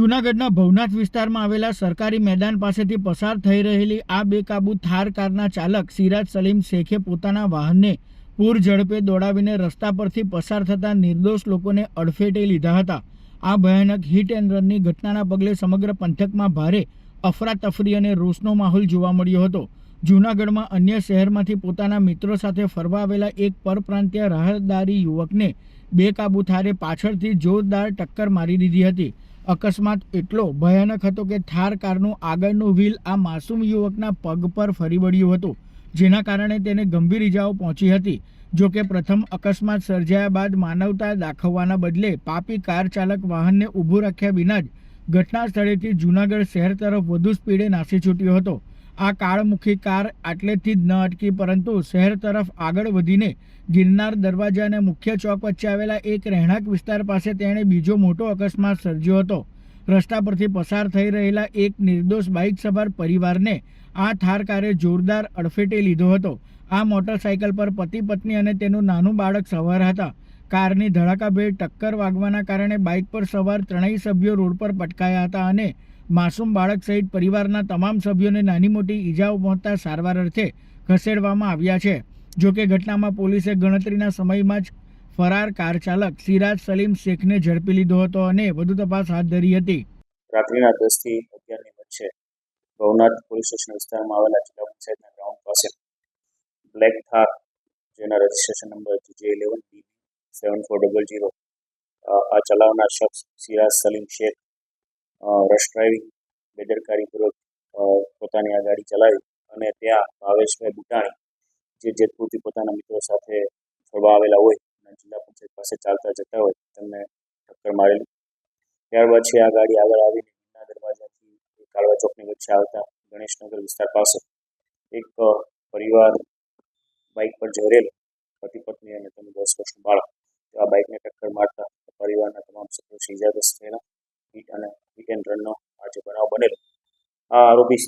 જૂનાગઢના ભવનાથ વિસ્તારમાં આવેલા સરકારી મેદાન પાસેથી પસાર થઈ રહેલી આ બેકાબૂ થાર કારના ચાલક સિરાજ સલીમ શેખે પોતાના વાહનને પૂર ઝડપે દોડાવીને રસ્તા પરથી પસાર થતા નિર્દોષ લોકોને અડફેટે લીધા હતા। આ ભયાનક હિટ એન્ડ રનની ઘટનાના પગલે સમગ્ર પંથકમાં ભારે અફરાતફરી અને રોષનો માહોલ જોવા મળ્યો હતો। જૂનાગઢમાં અન્ય શહેરમાંથી પોતાના મિત્રો સાથે ફરવા આવેલા એક પરપ્રાંતીય રાહદારી યુવકને બેકાબૂ થારે પાછળથી જોરદાર ટક્કર મારી દીધી હતી। અકસ્માત એટલો ભયાનક હતો કે થાર કારનું આગળનું વ્હીલ આ માસૂમ યુવકના પગ પર ફરી વળ્યું હતું, જેના કારણે તેને ગંભીર ઇજાઓ પહોંચી હતી। જો કે પ્રથમ અકસ્માત સર્જાયા બાદ માનવતા દાખવવાના બદલે પાપી કાર ચાલક વાહનને ઊભું રાખ્યા વિના જ ઘટના સ્થળેથી જૂનાગઢ શહેર તરફ વધુ સ્પીડે નાસી છૂટ્યો હતો। આ કાળમુખી કાર આટલેથી જ ન અટકી, પરંતુ શહેર તરફ આગળ વધીને ગિરનાર દરવાજા અને મુખ્ય ચોક વચ્ચે આવેલા એક રહેણાંક વિસ્તાર પાસે તેણે બીજો મોટો અકસ્માત સર્જ્યો હતો। રસ્તા પરથી પસાર થઈ રહેલા એક નિર્દોષ બાઇક સવાર પરિવારને આ થાર કારે જોરદાર અડફેટે લીધો હતો। આ મોટરસાઇકલ પર પતિ પત્ની અને તેનું નાનું બાળક સવાર હતા। કારની ધડાકાભેર ટક્કર વાગવાના કારણે બાઇક પર સવાર ત્રણેય સભ્યો રોડ પર પટકાયા હતા અને માસૂમ બાળક સહિત પરિવારના તમામ સભ્યોને નાની મોટી ઈજાઓ પહોંચતા સારવાર અર્થે ખસેડવામાં આવ્યા છે। જોકે ઘટનામાં પોલીસે ગણતરીના સમયમાં જ ફરાર કાર ચાલક સિરાજ સલીમ શેખને ઝડપી લીધો હતો અને વધુ તપાસ હાથ ધરી હતી। રાત્રિના 10 થી 11ની વચ્ચે ભવનાથ પોલીસ સ્ટેશન વિસ્તારમાં આવેલા જિલ્લા પંચાયતના ગ્રાઉન્ડ પાસે બ્લેક થાર, જેના રજિસ્ટ્રેશન નંબર GJ11BB7400, આ ચલાવનાર શખ્સ સિરાજ સલીમ શેખ રશ ડ્રાઇવિંગ બેદરકારીપૂર્વક પોતાની આ ગાડી ચલાવી અને ત્યાં ભાવેશભાઈ બુટાણી, જે જેતપુરથી પોતાના મિત્રો સાથે ફરવા આવેલા હોય અને જિલ્લા પંચાયત પાસે ચાલતા જતા હોય, તેમને ટક્કર મારેલી। ત્યારબાદ છે આ ગાડી આગળ આવીને ગિરનાર દરવાજાથી કાળવા ચોકની વચ્ચે આવતા ગણેશનગર વિસ્તાર પાસે એક પરિવાર બાઇક પર જઈ રહેલો પતિ પત્ની અને તેનું 10 વર્ષનું બાળક, આ બાઇકને ટક્કર મારતા પરિવારના તમામ સભ્યો ઇજાગ્રસ્ત થયેલા। હિટ એન્ડ રનનો આ જે બનાવ બનેલો, આ આરોપી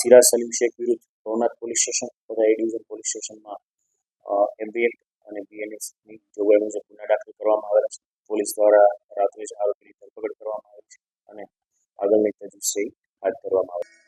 સિરાજ સલીમ શેખ વિરુદ્ધ ભવનાથ પોલીસ સ્ટેશન તથા એ ડિવિઝન પોલીસ સ્ટેશનમાં MB એક્ટ અને BNSની જોગવાઈ મુજબ ગુના દાખલ કરવામાં આવેલા છે। પોલીસ દ્વારા રાત્રે જ આરોપીની ધરપકડ કરવામાં આવી છે અને આગળની તજવીજ હાથ ધરવામાં આવી છે।